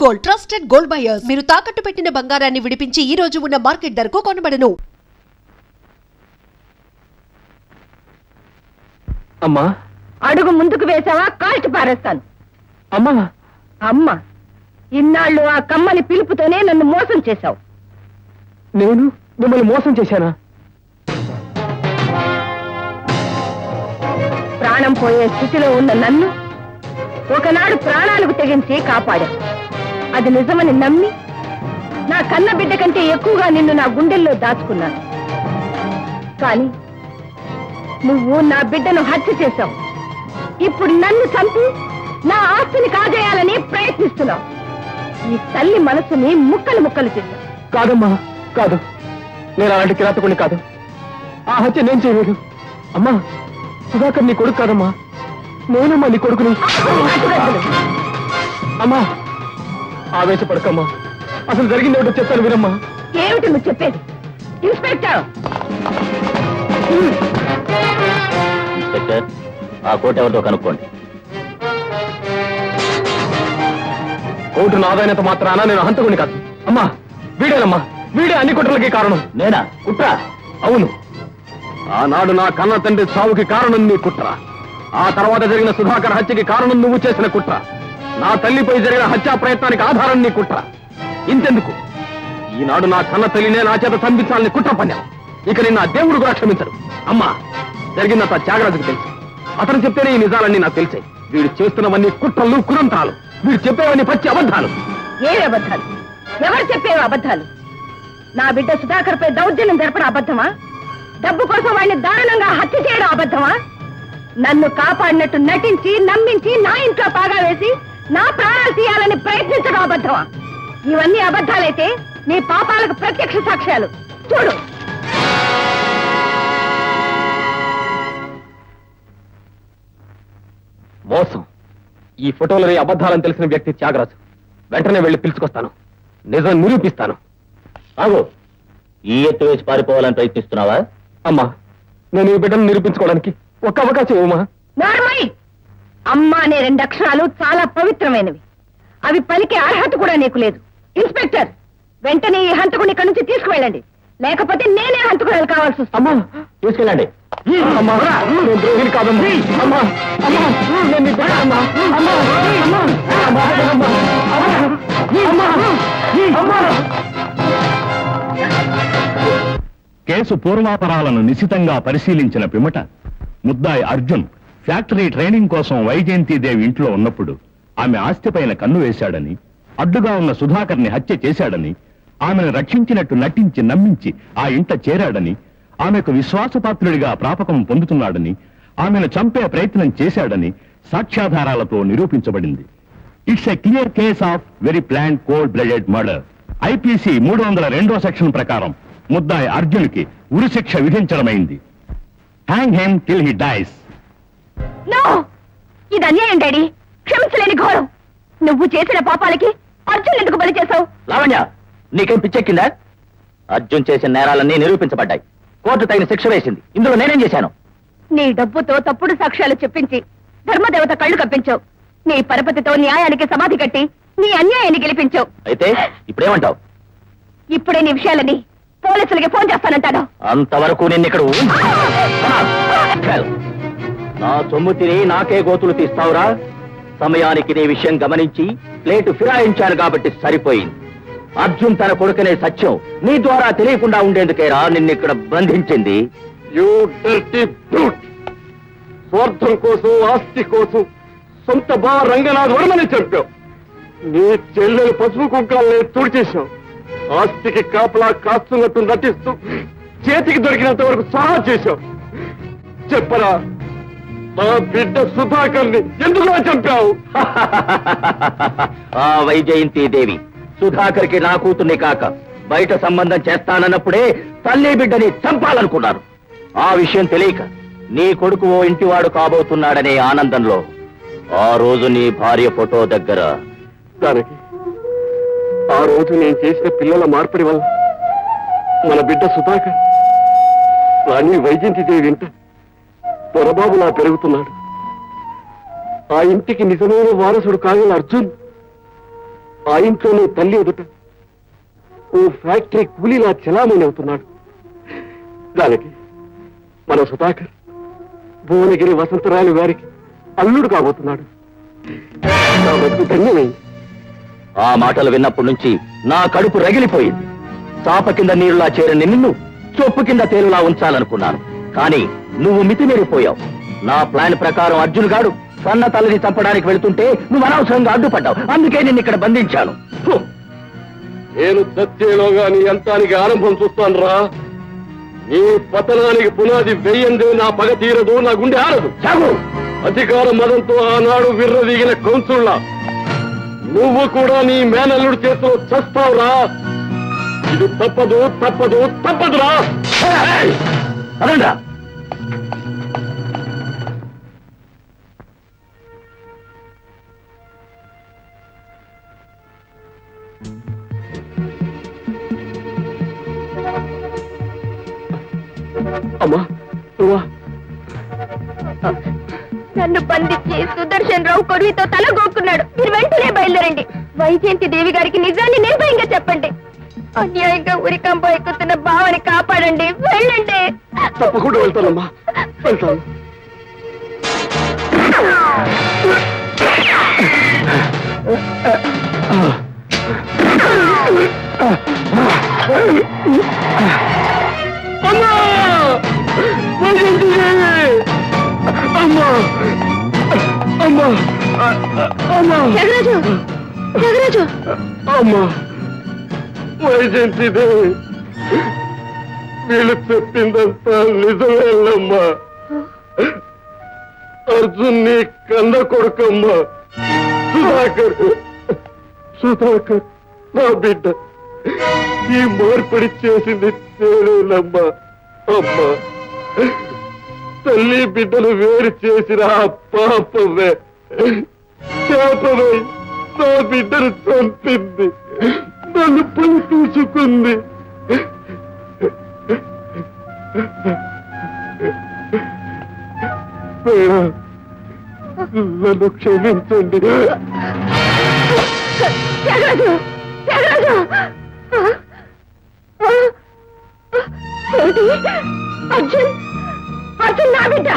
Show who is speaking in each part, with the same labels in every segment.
Speaker 1: Gold trusted gold buyers. మీరు తాకట్టు పెట్టిన బంగారాన్ని విడిపించి ఈ రోజు ఉన్న మార్కెట్ ధరకు కొనబడను.
Speaker 2: అమ్మా,
Speaker 3: అడుగు ముందుకు వేసావా కాల్చి పారేస్తాను.
Speaker 2: అమ్మా
Speaker 3: అమ్మా, ఇన్నాళ్ళు ఆ కమ్మని పిలుపుతోనే నన్ను మోసం చేశావు.
Speaker 2: నేను మిమ్మల్ని మోసం చేశానా?
Speaker 3: ప్రాణం పోయే స్థితిలో ఉన్న నన్ను ఒకనాడు ప్రాణాలకు తెగించి కాపాడా. అది నిజమని నమ్మి నా కన్న బిడ్డ కంటే ఎక్కువగా నిన్ను నా గుండెల్లో దాచుకున్నాను. కానీ నువ్వు నా బిడ్డను హత్య చేశావు. ఇప్పుడు నన్ను చంపి నా ఆస్తిని కాజేయాలని ప్రయత్నిస్తున్నావు. ఈ తల్లి మనసుని ముక్కలు ముక్కలు చేశావు.
Speaker 2: కాదమ్మా, కాదు. నేను అలాంటి కిరాతకుని కాదు. ఆ హత్య నేను చేయలేదు. అమ్మా, సుధాకర్ నీ కొడుకు కాదమ్మా, నేనమ్మా నీ కొడుకుని. అమ్మా, ఆవేశపడకమ్మా. అసలు జరిగింది ఏమిటో చెప్తాను వినమ్మా.
Speaker 3: ఏమిటి నువ్వు చెప్పేది? ఇన్స్పెక్టర్,
Speaker 4: ఇన్స్పెక్టర్, ఆ కోట్ ఎవరితో కనుక్కోండి.
Speaker 2: కోర్టు నాదైనంత మాత్రాన నేను హంతకుని కాదు. అమ్మా, వీడేనమ్మా, వీడే అన్ని కుట్రలకి కారణం.
Speaker 4: నేనా? కుట్ర?
Speaker 2: అవును. ఆనాడు నా కన్న తండ్రి సావుకి కారణం నీ కుట్ర. ఆ తర్వాత జరిగిన సుధాకర్ హత్యకి కారణం నువ్వు చేసిన కుట్ర. నా తల్లిపై జరిగిన హత్యా ప్రయత్నానికి ఆధారం నీ కుట్ర. ఇంతెందుకు, ఈనాడు నా కన్న తల్లినే నా చేత చంపించాలని కుట్ర పన్నావు. ఇక నిన్న దేవుడు కూడా క్షమించడు. అమ్మా, జరిగిందంతా త్యాగరాజుకు తెలుసు. అతను చెప్తేనే ఈ నిజాలన్నీ నాకు తెలిసాయి. వీడు చేస్తున్నవన్నీ కుట్రలు, కురంతాలు. వీడు చెప్పేవన్నీ పచ్చి అబద్ధాలు.
Speaker 3: ఏవి అబద్ధాలు? ఎవరు చెప్పేవి అబద్ధాలు? నా బిడ్డ సుధాకర్ పై దౌర్జన్యం జరపడం అబద్ధమా? డబ్బు కోసం వాడిని దారుణంగా హత్య చేయడం అబద్ధమా? నన్ను కాపాడినట్టు నటించి నమ్మించి నా ఇంట్లో పాగా వేసి నా ప్రాణాలు తీయాలని ప్రయత్నించడం అబద్ధమా? ఇవన్నీ అబద్ధాలైతే నీ పాపాలకు ప్రత్యక్ష సాక్ష్యాలు చూడు.
Speaker 2: మోసం. ఈ ఫోటోలని అబద్ధాలని తెలిసిన వ్యక్తి త్యాగరాజు. వెంటనే వెళ్లి పిలుచుకొస్తాను, నిజం నిరూపిస్తాను.
Speaker 4: ఆగు, ఈ ఎత్తు వేసి పారిపోవాలని ప్రయత్నిస్తున్నావా?
Speaker 2: అమ్మా, నేను ఈ బిడ్డను నిరూపించుకోవడానికి ఒక్క అవకాశం ఇవ్వమా?
Speaker 3: నార్మల్. అమ్మ అనే 2 అక్షరాలు చాలా పవిత్రమైనవి. అవి పలికే అర్హత కూడా నీకు లేదు. ఇన్స్పెక్టర్, వెంటనే ఈ హంతకుని ఇక్కడి నుంచి తీసుకువెళ్ళండి, లేకపోతే నేనే హంతకురాలు కావాల్సి వస్తుంది.
Speaker 2: అమ్మా, తీసుకెళ్ళండి. అమ్మా, నేను ద్రోహిని కాదమ్మా. అమ్మా, అమ్మా, నేను నీ బిడ్డనమ్మా. అమ్మా, అమ్మా, అమ్మా, అమ్మా, అమ్మా, అమ్మా.
Speaker 5: కేసు పూర్వాపరాలను నిశితంగా పరిశీలించిన పిమ్మట ముద్దాయి అర్జున్ ఫ్యాక్టరీ ట్రైనింగ్ కోసం వైజయంతిదేవి ఇంట్లో ఉన్నప్పుడు ఆమె ఆస్తిపైన కన్ను వేశాడని, అడ్డుగా ఉన్న సుధాకర్ని హత్య చేశాడని, ఆమెను రక్షించినట్టు నటించి నమ్మించి ఆ ఇంట చేరాడని, ఆమెకు విశ్వాసపాత్రుడిగా ప్రాపకం పొందుతున్నాడని, ఆమెను చంపే ప్రయత్నం చేశాడని సాక్ష్యాధారాలతో నిరూపించబడింది. It's a clear case of very plan cold blooded murder. IPC 302వ సెక్షన్ ప్రకారం ముద్దాయి అర్జున్కి ఉరిశిక్ష విధించడమైంది. Hang him till he dies.
Speaker 3: No, ఇది అన్యాయం డాడీ. క్షమించలేని ఘోరం. నువ్వు చేసిన పాపాలకి అర్జున్ ఎందుకు బలి చేశావు?
Speaker 4: లావణ్య, నీకేం పిచ్చెక్కిందా? అర్జున్ చేసిన నేరాలన్నీ నిరూపించబడ్డాయి. కోర్టు తగిన శిక్ష వేసింది. ఇందులో నేనేం చేశాను?
Speaker 3: నీ డబ్బుతో తప్పుడు సాక్ష్యాలు చెప్పించి ధర్మదేవత కళ్ళు కప్పించావు. నీ పరపతితో న్యాయానికి సమాధి కట్టి నీ అన్యాయాన్ని గెలిపించావు.
Speaker 4: అయితే ఇప్పుడేమంటావు?
Speaker 3: ఇప్పుడే నీ విషయాలని పోలీసులకి ఫోన్ చేస్తానంటాను.
Speaker 4: అంతవరకు నిన్నిక్కడ నా సొమ్ము తిని నాకే గోతులు తీస్తావురా? సమయానికి నీ విషయం గమనించి ప్లేటు ఫిరాయించాను కాబట్టి సరిపోయింది. అర్జున్ తన కొడుకునే సత్యం నీ ద్వారా తెలియకుండా ఉండేందుకేరా నిన్నిక్కడ బంధించింది.
Speaker 2: You dirty brute! స్వార్థం కోసం, ఆస్తి కోసం సొంత బా రంగనాథ్ వర్మని చెప్పావు. నీ చెల్లెలు పసుపు కుంకాలని తుడిచేశావు. ఆస్తికి కాపలా కాస్తున్నట్టు నటిస్తూ చేతికి దొరికినంత వరకు సహా చేశావు. చెప్పరా, నా బిడ్డ సుధాకర్ని ఎందుకు చంపావు?
Speaker 4: ఆ వైజయంతిదేవి సుధాకర్కి నా కూతుర్ని కాక బయట సంబంధం చేస్తానన్నప్పుడే తల్లి బిడ్డని చంపాలనుకున్నారు. ఆ విషయం తెలియక నీ కొడుకు ఓ ఇంటివాడు కాబోతున్నాడనే ఆనందంలో ఆ రోజు నీ భార్య ఫోటో దగ్గర
Speaker 2: దానికి ఆ రోజు నేను చేసిన పిల్లల మార్పిడి వల్ల మన బిడ్డ సుధాకర్ రాణి వైజయంతిదేవి ఇంట పొరబాబులా పెరుగుతున్నాడు. ఆ ఇంటికి నిజమైన వారసుడు కాగల అర్జున్ ఆ ఇంట్లోనే తల్లి ఎదుట ఓ ఫ్యాక్టరీ కూలీలా చెలామణి అవుతున్నాడు. దానికి మన సుధాకర్ భువనగిరి వసంతరాయలు గారికి అల్లుడు కాబోతున్నాడు. నా బతుకు ధన్యమైంది.
Speaker 4: ఆ మాటలు విన్నప్పటి నుంచి నా కడుపు రగిలిపోయింది. చాప కింద నీరులా చేరని నిన్ను చొప్పు కింద తేలులా ఉంచాలనుకున్నాను. కానీ నువ్వు మితిమీరిపోయావు. నా ప్లాన్ ప్రకారం అర్జున్ గాడు సన్న తల్లిని చంపడానికి వెళుతుంటే నువ్వు అనవసరంగా అడ్డుపడ్డావు. అందుకే నిన్ను ఇక్కడ బంధించాను. ఫు!
Speaker 2: నేను చచ్చేలోగా నీ అంతానికి ఆరంభం చూస్తాను రా. నీ పతనానికి పునాది వెయ్యందే నా పగ తీరదు, నా గుండె ఆరదు.
Speaker 4: చాగు!
Speaker 2: అధికార మదంతో ఆనాడు విర్రవీగిన కౌన్సుల్లా నువ్వు కూడా నీ మేనల్లుడి చేతిలో చస్తావురా. ఇది తప్పదు తప్పదు తప్పదురా.
Speaker 4: అదండ్రా.
Speaker 2: అమ్మా నువ్వా?
Speaker 3: నన్ను బంధించి సుదర్శన్ రావు కొడుకుతో తల గోక్కున్నాడు. మీరు వెంటనే బయలుదేరండి. వైజయంతి దేవి గారికి నిజాన్ని నిర్భయంగా చెప్పండి. అన్యాయంగా ఉరికంప ఎక్కుతున్న భావని కాపాడండి. వెళ్ళండి.
Speaker 2: తప్పకుండా వెళ్తానమ్మా, వెళ్తాను. అమ్మా! వైజయంతి దేవి! అమ్మా! అమ్మా! అమ్మా!
Speaker 3: త్యాగరాజు, త్యాగరాజు,
Speaker 2: అమ్మా! వైజయంతి దేవి, వీళ్ళు చెప్పిందంతా నిజమేనమ్మా. అర్జున్ నీ కన్న కొడుకమ్మా. సుధాకర్, సుధాకర్ నా బిడ్డ. ఈ మార్పిడి చేసింది నేనేనమ్మా. అమ్మా, తల్లి బిడ్డలు వేరు చేసిన ఆ పాపమే శాపమై నా బిడ్డను చంపింది, నన్ను పని తీసుకుంది. నన్ను క్షమించండి.
Speaker 3: త్యాగరాజు, త్యాగరాజు! ఏమిటి? అర్జున్, అర్జున్ నా బిడ్డ.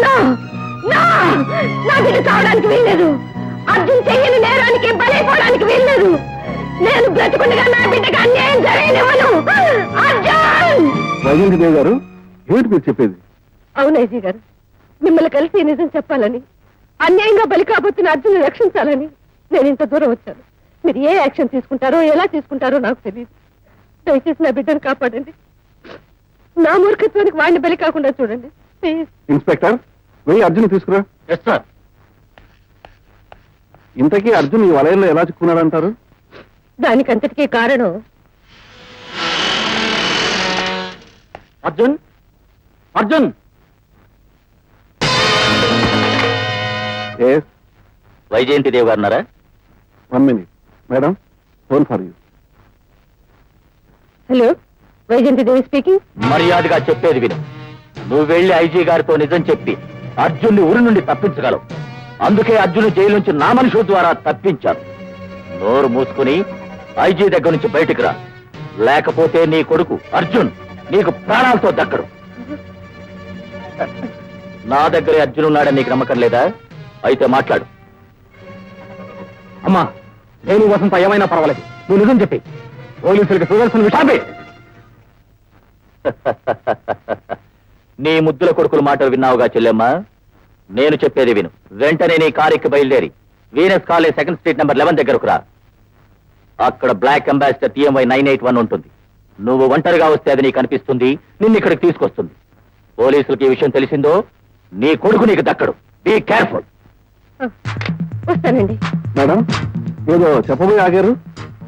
Speaker 3: నా నా నా బిడ్డ కావడానికి వీల్లేదు. అర్జున్ చెయ్యని నేరానికి బలైపోవడానికి వీల్లేదు. నేను బ్రతుకుండగా నా బిడ్డకి అన్యాయం జరగనివ్వను. అర్జున్!
Speaker 2: వైజయంతి దేవి గారు, ఏమిటి మీరు చెప్పేది?
Speaker 3: అవునైజీ గారు, మిమ్మల్ని కలిసి నిజం చెప్పాలని, అన్యాయంగా బలి కాబోతున్న అర్జున్ రక్షించాలని నేను ఇంత దూరం వచ్చాను. మీరు ఏ యాక్షన్ తీసుకుంటారో ఎలా తీసుకుంటారో నాకు తెలియదు. దయచేసి నా బిడ్డను కాపాడండి. నా మూర్ఖత్వానికి వాడిని బలి కాకుండా చూడండి ప్లీజ్.
Speaker 2: ఇన్స్పెక్టర్, వెయ్యి అర్జున్ తీసుకురా.
Speaker 4: Yes sir.
Speaker 2: ఇంతకీ అర్జున్ ఈ వలయంలో ఎలా చిక్కున్నాడంటారు?
Speaker 3: దానికంతటికీ కారణం
Speaker 4: అర్జున్, అర్జున్! వైజయంతి దేవి గారు అన్నారా?
Speaker 2: 1 minute. Madam, phone for you.
Speaker 3: Hello, Vyjayanthi Devi speaking.
Speaker 4: మర్యాదగా చెప్పేది విను. నువ్వు వెళ్లి ఐజీ గారితో నిజం చెప్పి అర్జున్ని ఊరి నుండి తప్పించగలవు. అందుకే అర్జున్ జైలు నుంచి నా మనుషుల ద్వారా తప్పించాను. నోరు మూసుకుని ఐజీ దగ్గర నుంచి బయటికి రా, లేకపోతే నీ కొడుకు అర్జున్ నీకు ప్రాణాలతో దక్కడు. నా దగ్గరే అర్జున్ ఉన్నాడని నీకు నమ్మకం లేదా? అయితే మాట్లాడు.
Speaker 2: అమ్మా, నేను వసంత ఏమైనా పర్వాలేదు, నువ్వు నిజం చెప్పి పోలీసులకు సుదర్శన్ విషాపే.
Speaker 4: నీ ముద్దుల కొడుకుల మాటలు విన్నావుగా చెల్లెమ్మా? నేను చెప్పేది విను. వెంటనే నీ కారుకి బయలుదేరి Venus college 2nd street number 11 దగ్గరకు రా. అక్కడ బ్లాక్ అంబాసిడర్ TMY 981 ఉంటుంది. నువ్వు ఒంటరిగా వస్తే అది నీకు అనిపిస్తుంది, నిన్ను ఇక్కడికి తీసుకొస్తుంది. పోలీసులకు ఈ విషయం తెలిసిందో నీ కొడుకు నీకు దక్కడు. Be careful.
Speaker 3: వస్తానండి.
Speaker 2: మేడం, ఏదో చెప్పబోయి ఆగారు,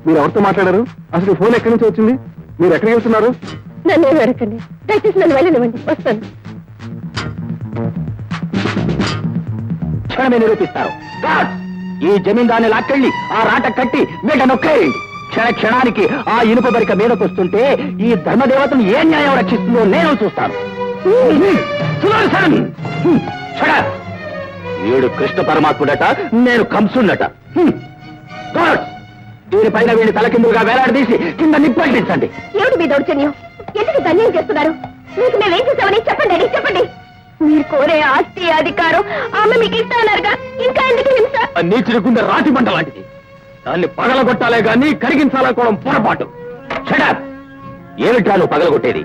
Speaker 2: మీరు ఎవరితో మాట్లాడారు? అసలు ఈ ఫోన్ ఎక్కడి నుంచి వచ్చింది? మీరు ఎక్కడికి వెళ్తున్నారు?
Speaker 3: నన్ను ఏమి అడగండి, దయచేసి నన్ను వెళ్ళనివ్వండి. వస్తాను.
Speaker 4: క్షణమే నిరూపిస్తారు. ఈ జమీందాన్ని లాక్కెళ్ళి ఆ రాట కట్టి మీట నొక్కేయండి. క్షణానికి ఆ ఇనుప బరిక మీదకొస్తుంటే ఈ ధర్మదేవతను ఏ న్యాయం రక్షిస్తుందో నేను చూస్తాను. సుదర్శన్! Shut up! వీడు కృష్ణ పరమాత్ముడట, నేను కంసుడట. దీనిపైన వీడిని తలకిందులుగా వేలాడదీసి కింద నిప్పంటించండి.
Speaker 3: ఏమిటి మీ దౌర్జన్యం? ఎందుకు ధన్యం చేస్తున్నారు? మీకు మేమేం చేసామని చెప్పండి డాడీ, చెప్పండి. మీరు కోరే ఆస్తి అధికారం ఆమె మీకు ఇస్తానన్నారుగా, ఇంకా ఎందుకు హింస?
Speaker 2: నీచుడి గుండె రాతి మంట లాంటిది. దాన్ని పగలగొట్టాలే గాని కరిగించాలనుకోవడం పొరపాటు.
Speaker 4: షడప్! ఏమిట్రా నువ్వు పగలగొట్టేది?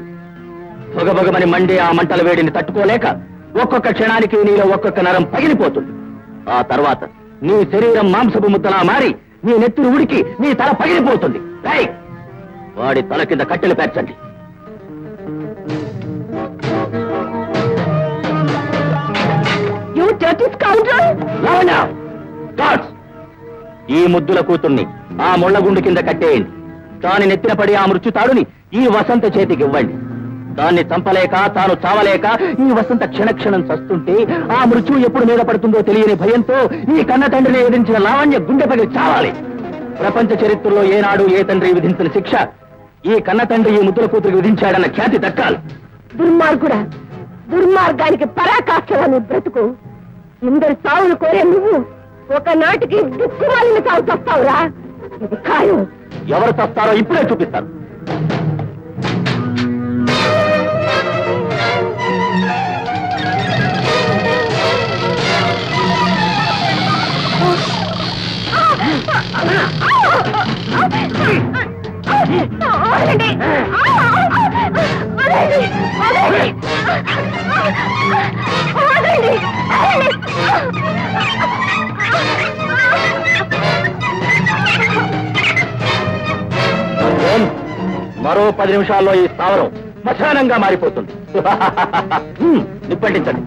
Speaker 4: పొగబొగమని మండే ఆ మంటల వేడిని తట్టుకోలేక ఒక్కొక్క క్షణానికి నీలో ఒక్కొక్క నరం పగిలిపోతుంది. ఆ తర్వాత నీ శరీరం మాంసపు ముద్దలా మారి నీ నెత్తురు ఉడికి నీ తల పగిలిపోతుంది. రేయ్! వాడి తల కింద కట్టెలు పేర్చండి.
Speaker 3: You dirty scoundrel!
Speaker 4: Lavanya! Gods! ఈ ముద్దుల కూతుర్ని ఆ ముళ్ళగుండు కింద కట్టేయండి. దాని నెత్తిన పడి ఆ మృత్యుతాడుని ఈ వసంత చేతికి ఇవ్వండి. దాన్ని చంపలేక తాను చావలేక ఈ వసంత క్షణక్షణం చస్తుంటే ఆ మృత్యు ఎప్పుడు మీద పడుతుందో తెలియని భయంతో ఈ కన్న తండ్రిని ఎదిరించిన లావణ్య గుండె పగిలి చావాలి. ప్రపంచ చరిత్రలో ఏనాడు ఏ తండ్రి విధించిన శిక్ష ఈ కన్న తండ్రి ఈ ముద్దుల కూతురికి విధించాడన్న ఖ్యాతి దక్కాలి.
Speaker 3: దుర్మార్గుడా, దుర్మార్గానికి పరాకాష్ఠలా నువ్వు బ్రతుకు. ఇందరి సావులు కోరే నువ్వు ఒకనాటికి దిక్కుమాలిన సాగు చస్తావురా. ఇది ఖాయం.
Speaker 4: ఎవరు చస్తారో ఇప్పుడే చూపిస్తారు. మరో 10 నిమిషాల్లో ఈ స్థావరం శ్మశానంగా మారిపోతుంది. నిప్పండించండి.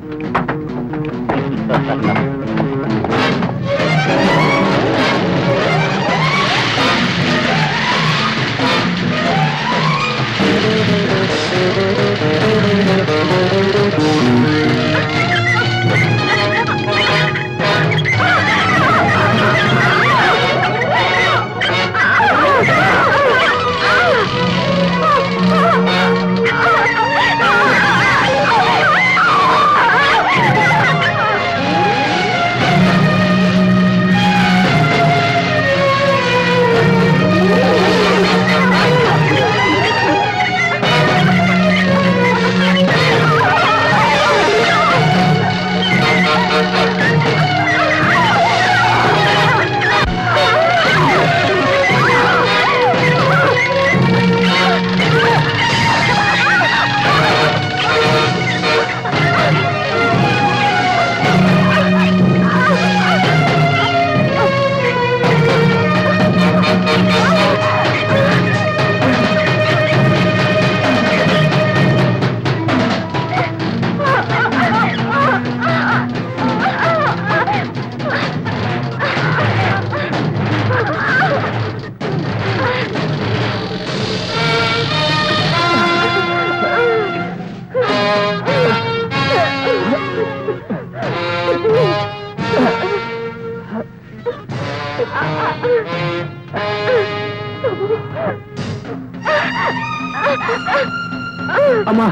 Speaker 2: అమ్మా,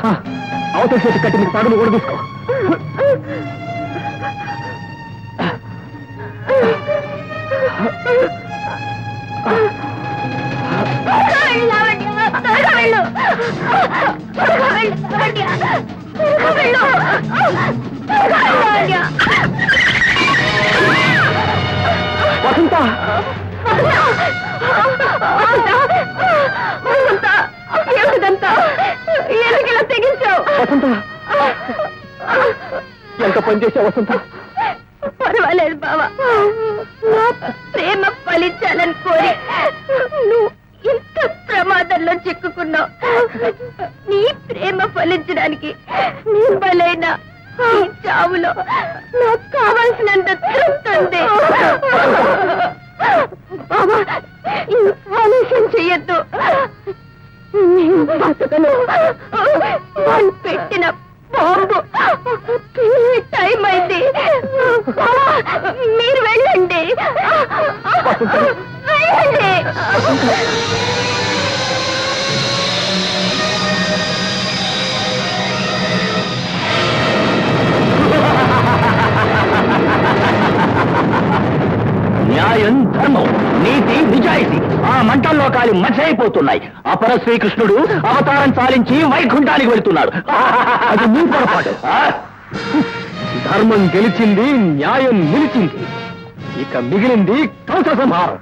Speaker 2: అవతల చేతి కట్టి నీకు తాడును కూడా తీసుకో. వసంత,
Speaker 3: ఏమిటిదంతా? ఎందుకు ఇలా తెగించావు?
Speaker 2: వసంత, ఎంత పని చేశావు వసంత?
Speaker 3: పర్వాలేదు బావా, నా ప్రేమ ఫలించాలని కోరి నువ్వు ఇంత ప్రమాదంలో చిక్కుకున్నావు. నీ ప్రేమ ఫలించడానికి నీ బలైన ఈ చావులో నాకు కావాల్సినంత తృప్తి ఉంది. బావా, ఆలస్యం చెయ్యొద్దు. నేను బతకను. వాళ్ళు పెట్టిన బాంబు టైం అయింది. మీరు వెళ్ళండి, వెళ్ళండి.
Speaker 4: న్యాయం, ధర్మం, నీతి, నిజాయితీ, ఆ మంటల్లో కాలి మచ్చైపోతున్నాయి. అపర శ్రీకృష్ణుడు అవతారం చాలించి వైకుంఠానికి వెళుతున్నాడు.
Speaker 2: అది నీ పొరపాటు. ధర్మం గెలిచింది, న్యాయం నిలిచింది. ఇక మిగిలింది కంస సంహారం.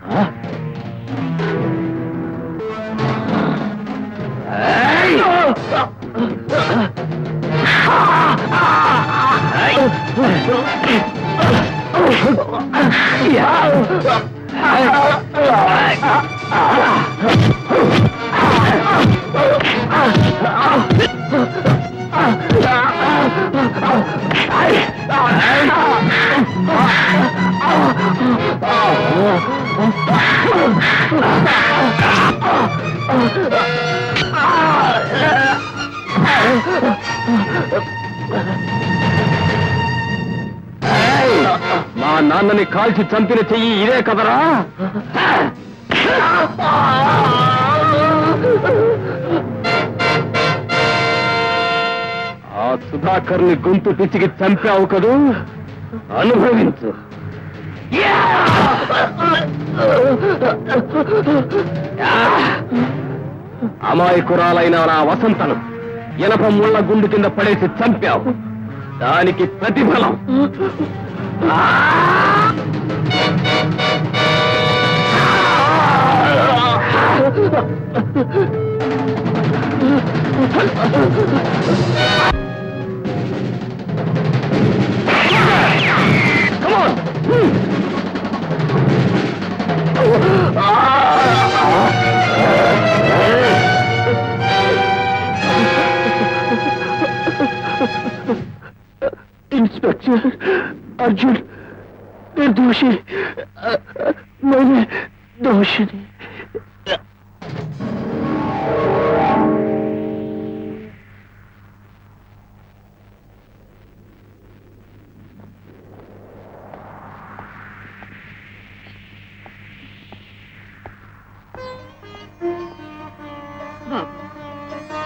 Speaker 2: మా నాన్నని కాల్చి చంపిన చెయ్యి ఇదే కదరా? ఆ సుధాకర్ని గొంతు పిచ్చికి చంపావు కదూ, అనుభవించు. అమాయకురాలైన నా వసంతను ఎనప ముళ్ళ గుండు కింద పడేసి చంపావు. దానికి ప్రతిఫలం इंस्पेक्टर अर्जुन निर्दोषी, मैंने दोषी नहीं.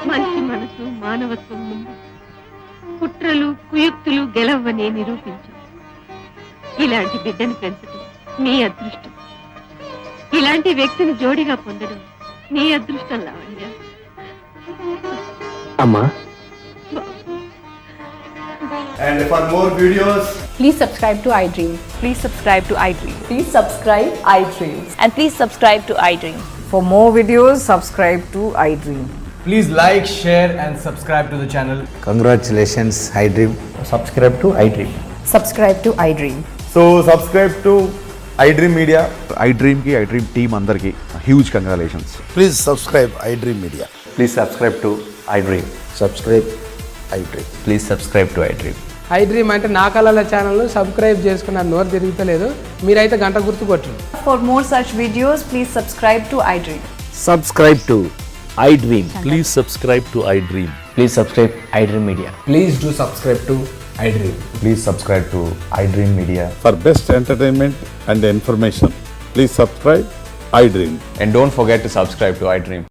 Speaker 3: మనిషి మనసు మానవత్వం ముందు కుట్రలు కుయుక్తులు గెలవని నిరూపించు. ఇలాంటి బిడ్డను పెంచడం నీ అదృష్టం. ఇలాంటి వ్యక్తిని జోడిగా పొందడం నీ అదృష్టం లావణ్య.
Speaker 2: అమ్మా.
Speaker 6: And for more videos,
Speaker 7: Please subscribe to iDream.
Speaker 8: Please subscribe to iDream.
Speaker 7: Please subscribe iDream.
Speaker 8: And please subscribe to iDream.
Speaker 7: For more videos, subscribe to iDream.
Speaker 6: please like, share and subscribe to the channel.
Speaker 9: Congratulations, iDream.
Speaker 6: Subscribe to iDream.
Speaker 7: Subscribe to iDream.
Speaker 6: So subscribe to iDream Media.
Speaker 9: iDream ki iDream team andarki huge congratulations.
Speaker 10: Please subscribe iDream Media.
Speaker 9: Please subscribe to iDream.
Speaker 10: Subscribe iDream.
Speaker 9: Please subscribe to iDream.
Speaker 11: iDream అంటే నా కళల channel subscribe చేసుకున్న నోరు తిరుగుతలేదు. మీరైతే గంట గుర్తు కొట్టండి.
Speaker 8: For more such videos, please subscribe to iDream.
Speaker 4: Subscribe to iDream.
Speaker 5: Please subscribe to iDream.
Speaker 4: Please subscribe iDream Media.
Speaker 6: Please do subscribe to iDream.
Speaker 9: Please subscribe to iDream Media.
Speaker 10: For best entertainment and information, please subscribe iDream.
Speaker 9: And don't forget to subscribe to iDream.